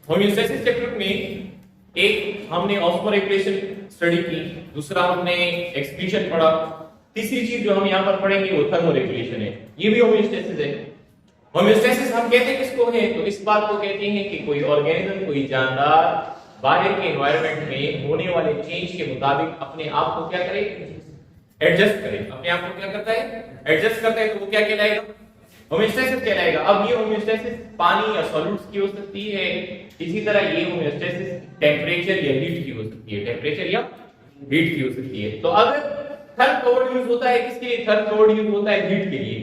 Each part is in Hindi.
होम्योस्टेसिस चैप्टर में एक हमने ऑस्मोरेगुलेशन स्टडी की, दूसरा हमने एक्सक्रीशन पढ़ा, तीसरी चीज जो हम यहाँ पर पढ़ेंगे वो थर्मोरेगुलेशन है। ये भी होम्योस्टेसिस है। होम्योस्टेसिस हम कहते हैं किसको है? तो इस बात को कहते हैं कि कोई ऑर्गेनिज्म, कोई जानदार बाहर के एनवायरनमेंट में होने वाले चेंज के मुताबिक अपने आप को क्या करे? एडजस्ट करे। अपने आप को क्या करता है? एडजस्ट करता है। तो वो क्या कहलाएगा? होम्योस्टेसिस कहलाएगा। अब ये होम्योस्टेसिस पानी या सॉल्यूट्स की हो सकती है, इसी तरह ये होम्योस्टेसिस टेम्परेचर या हीट की हो सकती है, टेम्परेचर या हीट की हो सकती है। तो अगर थर्ड फ्लोड यूज होता है किसके लिए? थर्ड फ्लोड यूज होता है हीट के लिए।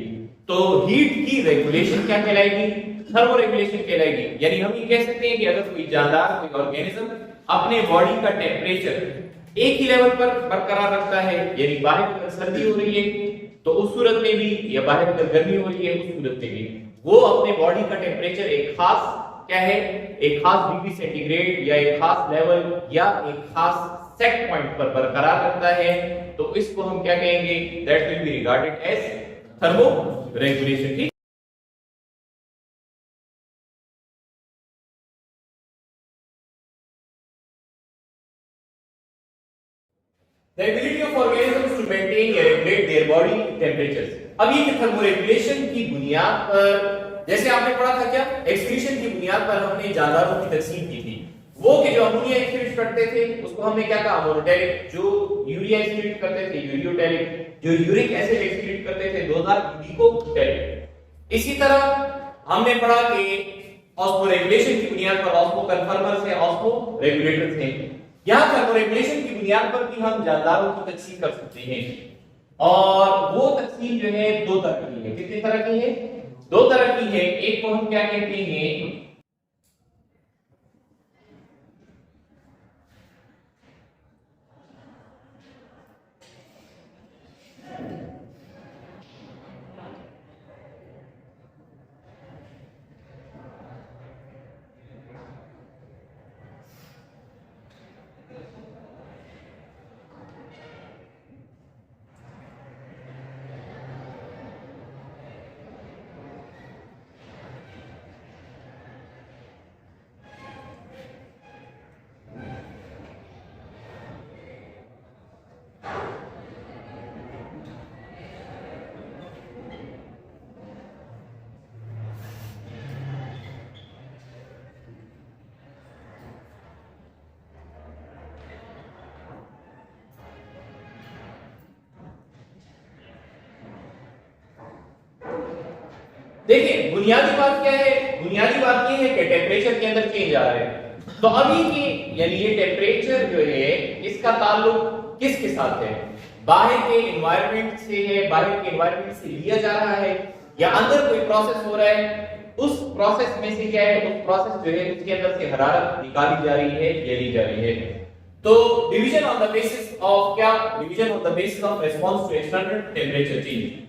तो हीट की रेगुलेशन क्या कहलाएगी? थर्मोरेगुलेशन कहलाएगी। यानी हम ये कह सकते हैं कि अगर कोई जानदार, कोई ऑर्गेनिज्म अपने बॉडी का टेम्परेचर एक ही लेवल पर बरकरार रखता है, यानी बाहर अगर सर्दी हो रही है तो उस सूरत में भी, या बाहर अगर गर्मी हो रही है उस सूरत में भी, वो अपने बॉडी का टेम्परेचर एक खास क्या है, एक खास डिग्री सेंटीग्रेड या एक खास लेवल या एक खास सेट पॉइंट पर बरकरार रखता है, तो इसको हम क्या कहेंगे? That will be regarded as thermoregulation. The ability of organisms to maintain or regulate their body temperatures। अब ये थर्मोरेगुलेशन की बुनियाद पर, जैसे आपने पढ़ा था क्या, एक्सक्रीशन की बुनियाद पर हमने जानदारों की तकसीम की थी। वो कि जो अमोनिया एक्सक्रीट करते थे उसको हमने क्या कहा? मोनोटेरिक। जो यूरिया एक्सक्रीट करते थे यूरियोटेरिक। जो यूरिक एसिड एक्सक्रीट करते थे 2000 यूरिकोटेरिक। इसी तरह हमने पढ़ा कि ऑस्मोरेगुलेशन की बुनियाद पर ऑस्मो कन्फर्मर्स हैं, ऑस्मो रेगुलेटर्स हैं। यहां थर्मोरेगुलेशन की बुनियाद पर भी हम जानदारों की तकसीम कर सकते हैं, और वो तकसीम जो है दो तरह की है। कितनी तरह की है? दो तरह की है। एक को हम क्या कहते हैं? देखिए बुनियादी बात क्या है? बुनियादी बात ये है कि टेम्परेचर के अंदर चेंज आ रहा है। तो अभी की यानी ये टेम्परेचर जो है इसका ताल्लुक किसके साथ है? बाहर के एनवायरनमेंट से है, बाहर के एनवायरनमेंट से लिया जा रहा है, या अंदर कोई प्रोसेस हो रहा है, उस प्रोसेस में से क्या है, उस प्रोसेस जो है उसके अंदर से हरारत निकाली जा रही है या ली जा रही है। तो division on the basis of क्या? Division on the basis of response to external temperature change.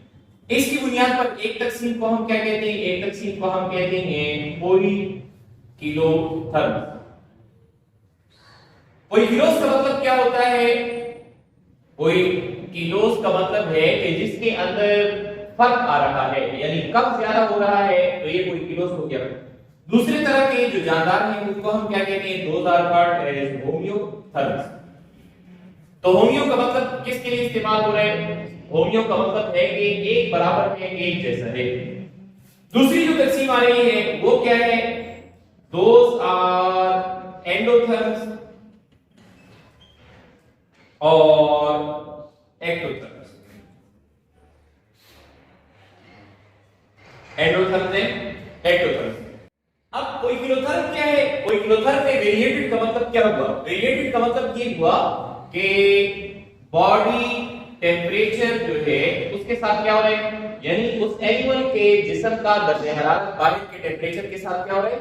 इसकी बुनियाद पर एक तकसीम को हम क्या कहते हैं? एक तकसीम को हम कहते हैं पोई किलोथर्म। पोई किलोस का मतलब क्या होता है? पोई किलोस का मतलब है कि जिसके अंदर फर्क आ रहा है, यानी कम ज्यादा हो रहा है, तो ये पोई किलोस हो गया। दूसरी तरह के जो जानदार हैं उनको हम क्या कहते हैं? Those are called as homeotherms. तो होम्यो का मतलब किसके लिए इस्तेमाल हो रहा है? होम्यो का मतलब है कि एक बराबर है, एक जैसा है। दूसरी जो तकसीम आ रही है वो क्या है? दोज आर एंडोथर्म्स और एक्टोथर्म्स। एंडोथर्म्स है, एक्टोथर्म्स। अब कोई किलोथर्म क्या है? कोई किलोथर्म में वेरिएटेड का मतलब क्या हुआ? वेरिएटेड का मतलब ये हुआ कि बॉडी टेम्परेचर जो है उसके साथ क्या हो रहा है, यानी उस एनिमल के जिस्म का दर्जे हरारत बाहर के टेम्परेचर के साथ क्या हो रहा है?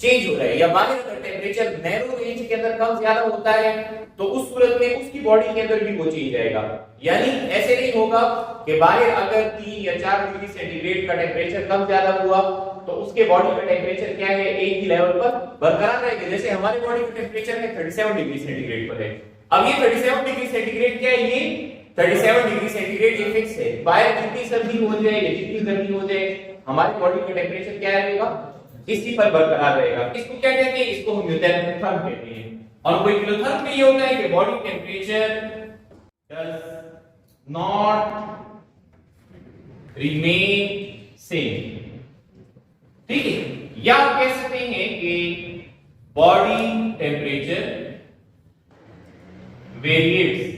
चेंज हो रहा है। या बाहर अगर टेम्परेचर नैरो रेंज के अंदर कम ज्यादा होता है तो उस सूरत में उसकी बॉडी के अंदर भी वो चेंज आएगा। यानी ऐसे नहीं होगा कि बाहर अगर 3 या 4 डिग्री सेंटीग्रेड का टेम्परेचर कम ज्यादा हुआ तो उसके बॉडी का टेम्परेचर क्या है, एक ही लेवल पर बरकरार रहेगा। जैसे हमारे बॉडी का टेम्परेचर है 37 डिग्री सेंटीग्रेड पर है। अब ये 37 डिग्री सेंटीग्रेड क्या है, ये 37 डिग्री सेंटीग्रेड ये फिक्स है। बाहर जितनी सर्दी हो जाए या जितनी गर्मी हो जाए, हमारे बॉडी का टेम्परेचर क्या रहेगा, इसी पर बरकरार रहेगा। इसको क्या कहते हैं, इसको हम यूथर्म कहते हैं। और कोई किलोथर्म में ये होता है कि body temperature does not remain same, ठीक है। या आप कह सकते हैं कि body temperature variates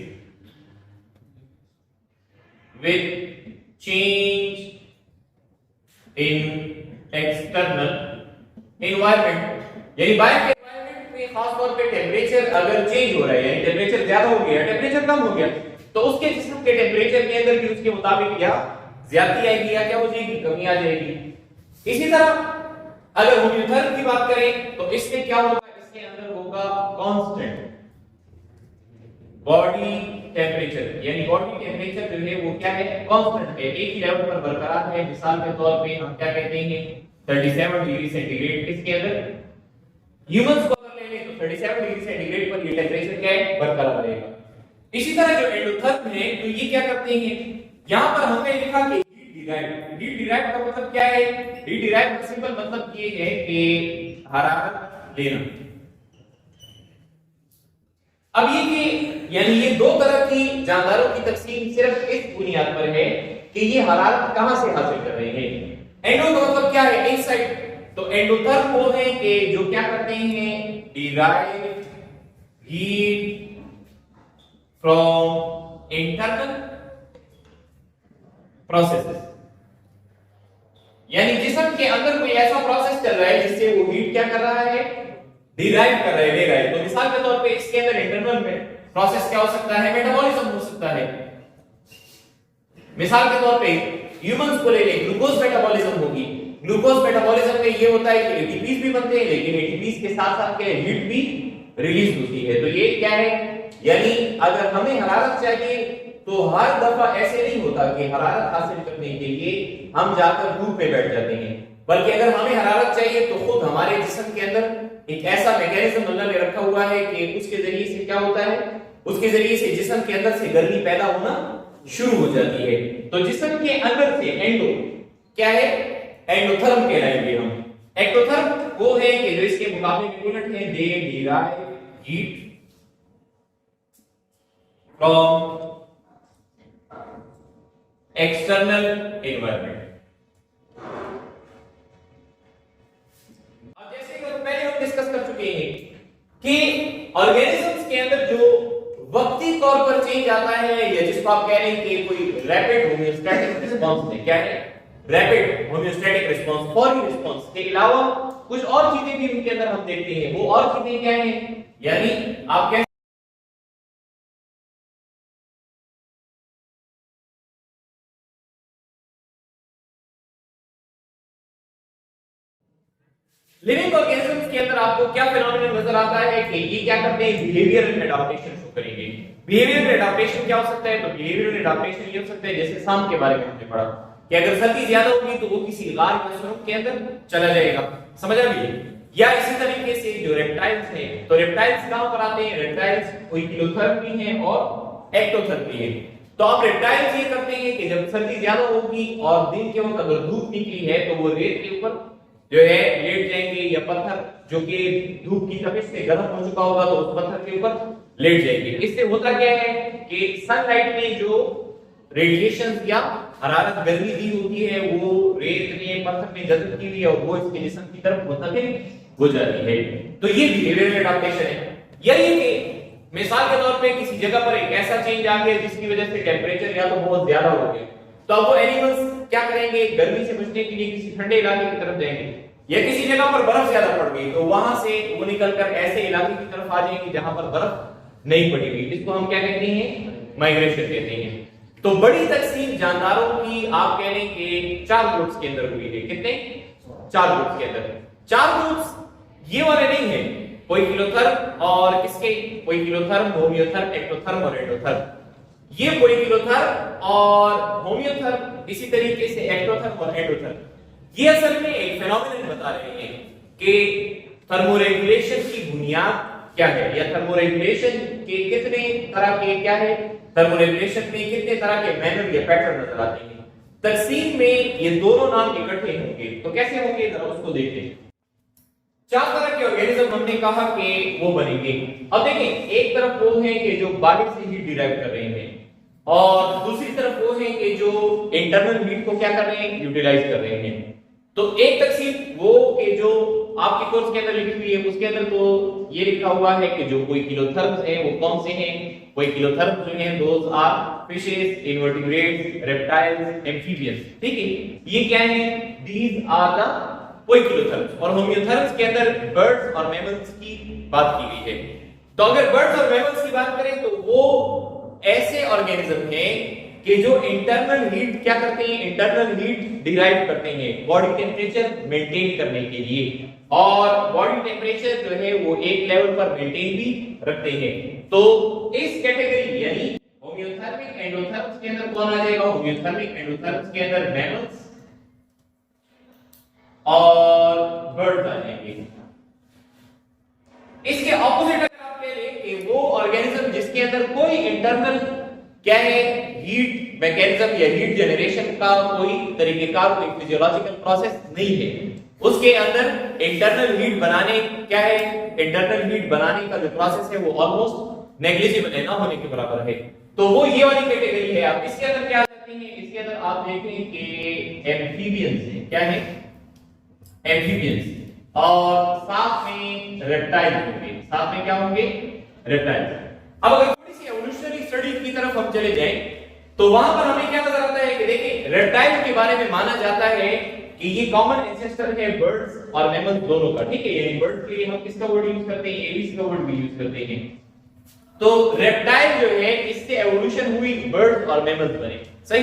with change in external environment, यानी बाहर के एनवायरनमेंट में खास तौर पे टेम्परेचर अगर चेंज हो रहा है, यानी टेम्परेचर ज्यादा हो गया, टेम्परेचर कम हो गया, तो उसके जिस्म के टेम्परेचर के अंदर भी उसके मुताबिक या ज्यादती आएगी या क्या हो जाएगी, कमी आ जाएगी। इसी तरह अगर हम यूथर्म की बात करें तो इसमें क्या होगा, इसके अंदर होगा कांस्टेंट बॉडी टेम्परेचर, यानी बॉडी टेम्परेचर जो है वो क्या है, कांस्टेंट है, एक ही लेवल पर बरकरार है। मिसाल के तौर पे हम क्या कहते हैं 37 डिग्री सेंटीग्रेड। इसके अंदर ह्यूमंस को अगर ले लें तो 37 डिग्री सेंटीग्रेड पर ये टेम्परेचर क्या है, बरकरार रहेगा। इसी तरह जो एंडोथर्म है तो ये क्या करते हैं, यहां पर हमने लिखा कि हीट डिराइव का मतलब क्या है, हीट डिराइव का सिंपल मतलब ये है कि हरारत लेना। अब ये कि यानी ये दो तरह की जानदारों की तकसीम सिर्फ इस बुनियाद पर है कि ये हरारत कहां से हासिल कर रहे हैं। एंडो का मतलब क्या है, इनसाइड। तो एंडोथर्म वो है कि जो क्या करते हैं, derive heat from internal processes, यानी जिस्म के अंदर कोई ऐसा प्रोसेस चल रहा है जिससे वो हीट क्या कर रहा है, डिराइव कर रहा है, ले रहा है। तो मिसाल के तौर पे इसके अंदर इंटरनल में प्रोसेस क्या हो सकता है, मेटाबॉलिज्म हो सकता है। मिसाल के तौर पे ह्यूमंस को ले ले, ग्लूकोज मेटाबॉलिज्म होगी। ग्लूकोज मेटाबॉलिज्म में ये होता है कि एटीपीज भी बनते हैं, लेकिन एटीपीज के साथ साथ क्या हीट भी रिलीज होती है। तो ये क्या है, यानी अगर हमें हरारत चाहिए तो हर दफा ऐसे नहीं होता कि हरारत हासिल करने के लिए हम जाकर धूप में बैठ जाते हैं, बल्कि अगर हमें हरारत चाहिए तो खुद हमारे जिस्म के अंदर एक ऐसा मैकेनिज्म अल्लाह ने रखा हुआ है कि उसके जरिए से क्या होता है, उसके जरिए से जिस्म के अंदर से गर्मी पैदा होना शुरू हो जाती है। तो जिस्म के अंदर से एंडो क्या है, एंडोथर्म कहलाएंगे हम। एक्टोथर्म वो है कि जो इसके मुकाबले में उलट है, they derive heat from external environment. अब जैसे कि पहले हम डिस्कस कर चुके हैं कि ऑर्गेनिजम्स के अंदर जो वक्ती तौर पर चेंज आता है, या जिसको आप कह रहे हैं कि कोई रैपिड होम्योस्टैटिक रिस्पांस है, क्या है, रैपिड होम्योस्टैटिक रिस्पांस, फौरी रिस्पांस के अलावा कुछ और चीजें भी उनके अंदर हम देखते हैं। वो और चीजें क्या हैं, यानी आप कह लिविंग ऑर्गेनिजम्स के अंदर आपको क्या फिनोमेनन नजर आता है कि ये क्या करते हैं, बिहेवियरल एडाप्टेशन शो करेंगे। बिहेवियरल एडाप्टेशन क्या हो सकता है, तो बिहेवियरल एडाप्टेशन ये हो सकता है जैसे सांप के बारे में हमने पढ़ा कि अगर सर्दी ज्यादा होगी तो वो किसी गार या सुरंग के अंदर चला जाएगा, समझ आ गई। या इसी तरीके से जो रेप्टाइल्स हैं, तो रेप्टाइल्स कहां पर आते हैं, रेप्टाइल्स कोई किलोथर्म भी हैं और एक्टोथर्म भी है। तो अब रेप्टाइल्स ये करते हैं कि जब सर्दी ज्यादा होगी और दिन के वक्त अगर धूप निकली है तो वो रेत के ऊपर जो है लेट जाएंगे, या पत्थर जो कि धूप की तपिश से गर्म हो चुका होगा तो उस पत्थर के ऊपर लेट जाएंगे। इससे होता क्या है कि सनलाइट ने जो रेडिएशन या हरारत गर्मी दी होती है वो रेत ने पत्थर ने जज़ब की हुई है और वो इसके जिस्म की तरफ मुंतकिल हो जाती है। तो ये बिहेवियरल एडाप्टेशन है। या ये कि मिसाल के तौर पे किसी जगह पर एक ऐसा चेंज आ गया जिसकी वजह से टेम्परेचर या तो बहुत ज्यादा हो गया, तो अब वो एनिमल्स क्या करेंगे, गर्मी से बचने के लिए किसी ठंडे इलाके की तरफ जाएंगे, या किसी जगह पर बर्फ ज्यादा पड़ गई तो वहां से वो निकलकर ऐसे इलाके की तरफ आ जाएंगे जहां पर बर्फ नहीं पड़ी हुई। इसको हम क्या कहते हैं, माइग्रेशन कहते हैं। तो बड़ी तकसीम जानदारों की आप कह लें कि 4 ग्रुप्स के अंदर हुई है। कितने, 4 ग्रुप्स के अंदर। 4 ग्रुप्स ये वाले नहीं है, कोई किलोथर्म और किसके, कोई किलोथर्म, होमियोथर्म, एक्टोथर्म और एंडोथर्म। ये कोई किलोथर्म और होमियोथर्म, इसी तरीके से एक्टोथर्म और एंडोथर्म। ये असल में एक फेनोमेनन बता रहे हैं कि थर्मोरेगुलेशन की बुनियाद क्या है, या थर्मोरेगुलेशन के कितने तरह के क्या है, थर्मोरेगुलेशन में कितने तरह के मैनर या पैटर्न नजर आते हैं। तकसीम में ये दोनों नाम इकट्ठे होंगे, तो कैसे होंगे जरा उसको देखते हैं। 4 तरह के ऑर्गेनिज्म हमने कहा कि वो बनेंगे। अब देखें, एक तरफ वो है कि जो बाहर से हीट डिराइव कर रहे हैं, और दूसरी तरफ वो है कि जो इंटरनल हीट को क्या कर रहे हैं, यूटिलाइज कर रहे हैं। तो एक तकसीम वो कि जो आपके कोर्स के अंदर लिखी हुई है, उसके अंदर तो ये लिखा हुआ है कि जो कोई किलोथर्म्स हैं वो कौन से हैं, कोई किलोथर्म्स जो हैं those are fishes, invertebrates, reptiles, amphibians. ठीक है, ये क्या है, दीज आर द कोई किलोथर्म्स। और होमियोथर्म्स के अंदर बर्ड्स और मैमल्स की बात की गई है। तो अगर बर्ड्स और मैमल्स की बात करें तो वो ऐसे ऑर्गेनिज्म हैं कि जो इंटरनल हीट क्या करते हैं, इंटरनल हीट डिराइव करते हैं बॉडी टेम्परेचर मेंटेन करने के लिए, और बॉडी टेम्परेचर जो है वो एक लेवल पर मेंटेन भी रखते हैं। तो इस कैटेगरी यानी होमियोथर्मिक एंडोथर्म्स के अंदर कौन आ जाएगा, होमियोथर्मिक एंडोथर्म्स के अंदर मैमल्स और बर्ड्स आ जाएंगे। इसके ऑपोजिट अगर आप ले लें कि वो ऑर्गेनिज्म जिसके अंदर कोई इंटरनल क्या है, हीट मैकेनिज्म या हीट जनरेशन का कोई तरीकेकार, कोई फिजियोलॉजिकल प्रोसेस नहीं है, उसके अंदर इंटरनल हीट बनाने क्या है, इंटरनल हीट बनाने का जो प्रोसेस है वो ऑलमोस्ट नेग्लिजिबल है, ना होने के बराबर है। तो वो ये वाली कैटेगरी है। आप इसके अंदर क्या करते हैं, इसके अंदर आप देखते हैं कि एम्फीबियंस है, क्या है, एम्फीबियंस, और साथ में रेप्टाइल्स होंगे, साथ में क्या होंगे, रेप्टाइल्स। अब अगर थोड़ी सी एवोल्यूशनरी स्टडी की तरफ हम चले जाएं तो वहां पर हमें क्या नजर आता है कि देखिए रेप्टाइल के बारे में माना जाता है कि ये कॉमन एंसेस्टर है बर्ड्स और मैमल्स दोनों का। ठीक है, यानी बर्ड्स के लिए हम किसका वर्ड यूज करते हैं, एविस का वर्ड भी यूज करते हैं। तो रेप्टाइल जो है इससे एवोल्यूशन हुई, बर्ड्स और मैमल्स बने। सही।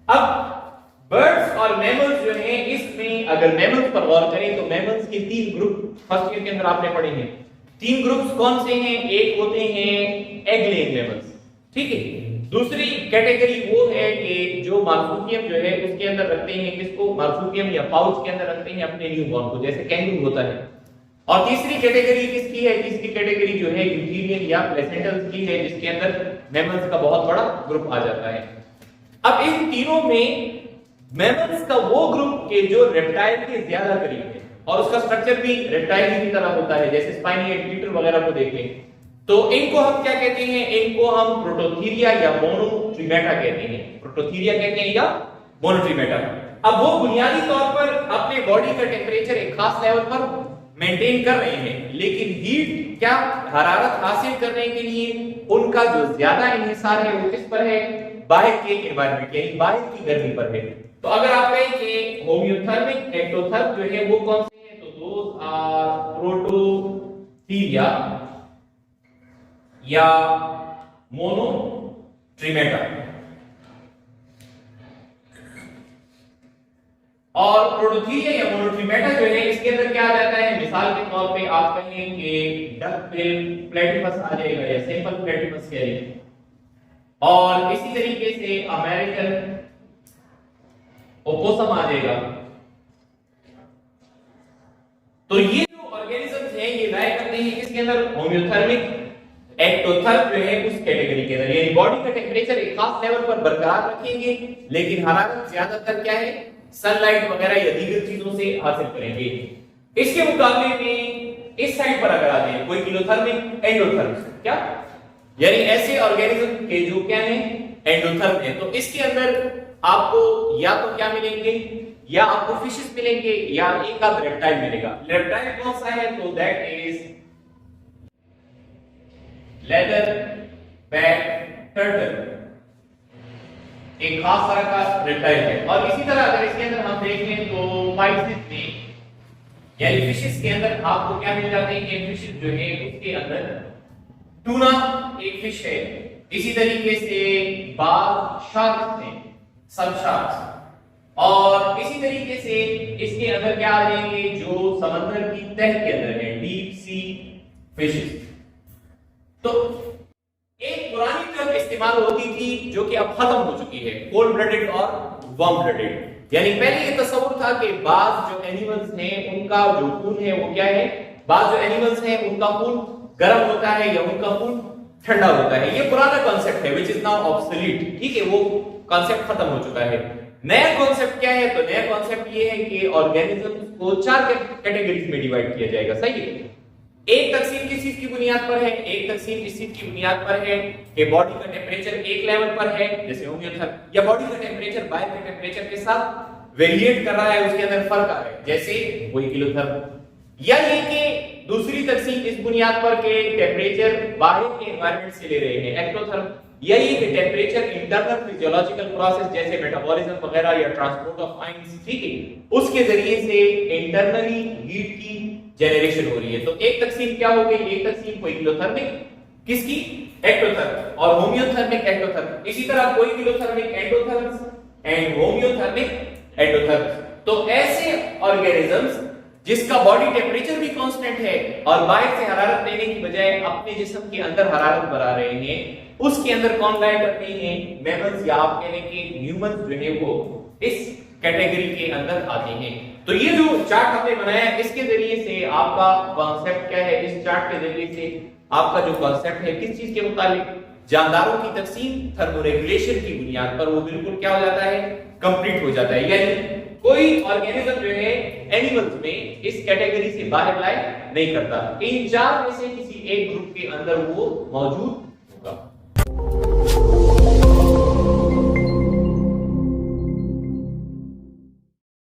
अब बर्ड्स और मैमल्स जो हैं, इसमें अगर मैमल्स पर गौर करें तो मैमल्स के 3 ग्रुप फर्स्ट ईयर के अंदर आपने पढ़े हैं। 3 ग्रुप्स कौन से हैं, एक होते हैं एग लेइंग मैमल्स, ठीक है। दूसरी कैटेगरी वो है कि जो मार्सूपियम जो है उसके अंदर रखते हैं किसको, मार्सूपियम या पाउच के अंदर रखते हैं अपने न्यूबॉर्न को, जैसे कैंगरू होता है। और तीसरी कैटेगरी किसकी है, तीसरी कैटेगरी जो है यूथेरियन या प्लेसेंटल्स की है, जिसके अंदर मैमल्स का बहुत बड़ा ग्रुप आ जाता है। अब इन तीनों में मैमल्स का वो ग्रुप के जो रेप्टाइल के ज्यादा करीब है, और उसका स्ट्रक्चर भी रेप्टाइल की तरह होता है, जैसे स्पाइनी एडीटर वगैरह को देखें तो इनको हम क्या कहते हैं, इनको हम प्रोटोथीरिया या मोनोट्रीमेटा कहते हैं। प्रोटोथीरिया कहते हैं या मोनोट्रीमेटा। अब वो बुनियादी तौर पर अपने बॉडी का टेम्परेचर एक खास लेवल पर मेंटेन कर रहे हैं, लेकिन हीट क्या हरारत हासिल करने के लिए उनका जो ज्यादा इन्हिसार है वो किस पर है, बाहर के एनवायरनमेंट यानी बाहर की गर्मी पर है। तो अगर आप कहें कि होमियोथर्मिक एक्टोथर्म जो है वो कौन से हैं, तो दोस आर प्रोटोथीरिया या मोनोट्रीमेटा। और प्रोटोथीरिया या मोनोट्रीमेटा जो है इसके अंदर क्या आ जाता है, मिसाल के तौर पे आप कहें कि डक प्लेटिपस आ जाएगा या सिंपल प्लेटिपस कह लें, और इसी तरीके से अमेरिकन ओपोसम आ जाएगा। तो ये जो ऑर्गेनिजम्स हैं ये लाया करते हैं किसके अंदर, होमियोथर्मिक एक्टोथर्म जो है उस कैटेगरी के अंदर, यानी बॉडी का टेम्परेचर एक खास लेवल पर बरकरार रखेंगे, लेकिन हरारत ज्यादातर क्या है, सनलाइट वगैरह या दीगर चीजों से हासिल करेंगे। इसके मुकाबले में इस साइड पर अगर आ जाए कोई किलोथर्मिक एंडोथर्म, क्या यानी ऐसे ऑर्गेनिज्म के जो क्या है, एंडोथर्म है। तो इसके अंदर आपको या तो क्या मिलेंगे, या आपको फिशेस मिलेंगे या एक आध रेप्टाइल मिलेगा। रेप्टाइल कौन सा है, तो that is leather back turtle, एक खास तरह का रेप्टाइल है। और इसी तरह अगर इसके अंदर हम देखें तो फाइसिस में यानी फिशेस के अंदर आपको क्या मिल जाते हैं, ये फिशेस जो है उसके अंदर टूना एक फिश है, इसी तरीके से बाज शार्क्स हैं, सब शार्क्स, और इसी तरीके से इसके अंदर क्या आ जाएंगे जो समंदर की तह के अंदर है, डीप सी फिशेस। तो एक पुरानी टर्म इस्तेमाल होती थी जो कि अब खत्म हो चुकी है, कोल्ड ब्लडेड और वार्म ब्लडेड, यानी पहले ये तस्वुर था कि बाज जो एनिमल्स हैं उनका जो खून है वो क्या है, बाज जो एनिमल्स हैं उनका खून गर्म होता है या उनका खून ठंडा होता है। ये पुराना कॉन्सेप्ट है, विच इज नाउ ऑब्सोलीट। ठीक है, वो कॉन्सेप्ट खत्म हो चुका है। नया कॉन्सेप्ट क्या है? तो नया कॉन्सेप्ट ये है कि ऑर्गेनिजम्स को 4 कैटेगरीज में डिवाइड किया जाएगा। सही है। एक तकसीम किस चीज की बुनियाद पर है? एक तकसीम इस चीज की बुनियाद पर है कि बॉडी का टेम्परेचर एक लेवल पर है, जैसे होम्योथर्म, या बॉडी का टेम्परेचर बाहर के टेम्परेचर के साथ वेरिएट कर रहा है, उसके अंदर फर्क आ रहा है, जैसे वही किलोथर्म। या ये कि दूसरी तकसीम इस बुनियाद पर के टेम्परेचर बाहर के एनवायरनमेंट से ले रहे हैं, एक्टोथर्म। या ये कि टेम्परेचर इंटरनल फिजियोलॉजिकल प्रोसेस जैसे मेटाबॉलिज्म वगैरह या ट्रांसपोर्ट ऑफ आयंस, ठीक है, उसके जरिए से इंटरनली हीट की जनरेशन हो रही है। तो एक तकसीम क्या हो गई? एक तकसीम कोई किलोथर्मिक, किसकी? एक्टोथर्म, और होम्योथर्मिक एक्टोथर्म। इसी तरह कोई किलोथर्मिक एंडोथर्म्स एंड होम्योथर्मिक एंडोथर्म्स। तो ऐसे ऑर्गेनिजम्स जिसका बॉडी टेम्परेचर भी कांस्टेंट है और बाहर से हरारत लेने की बजाय अपने जिस्म के अंदर हरारत बढ़ा रहे हैं, उसके अंदर कौन लाया करते हैं? मैमल्स, या आप कहने के ह्यूमंस जो है वो इस कैटेगरी के अंदर आते हैं। तो ये जो चार्ट हमने बनाया है, इसके जरिए से आपका कॉन्सेप्ट क्या है? इस चार्ट के जरिए से आपका जो कॉन्सेप्ट है किस चीज के मुताबिक, जानदारों की तकसीम थर्मोरेगुलेशन की बुनियाद पर, वो बिल्कुल क्या हो जाता है? कंप्लीट हो जाता है। यानी कोई ऑर्गेनिज्म जो है एनिमल्स में इस कैटेगरी से बाहर लाई नहीं करता। इन 4 में से किसी एक ग्रुप के अंदर वो मौजूद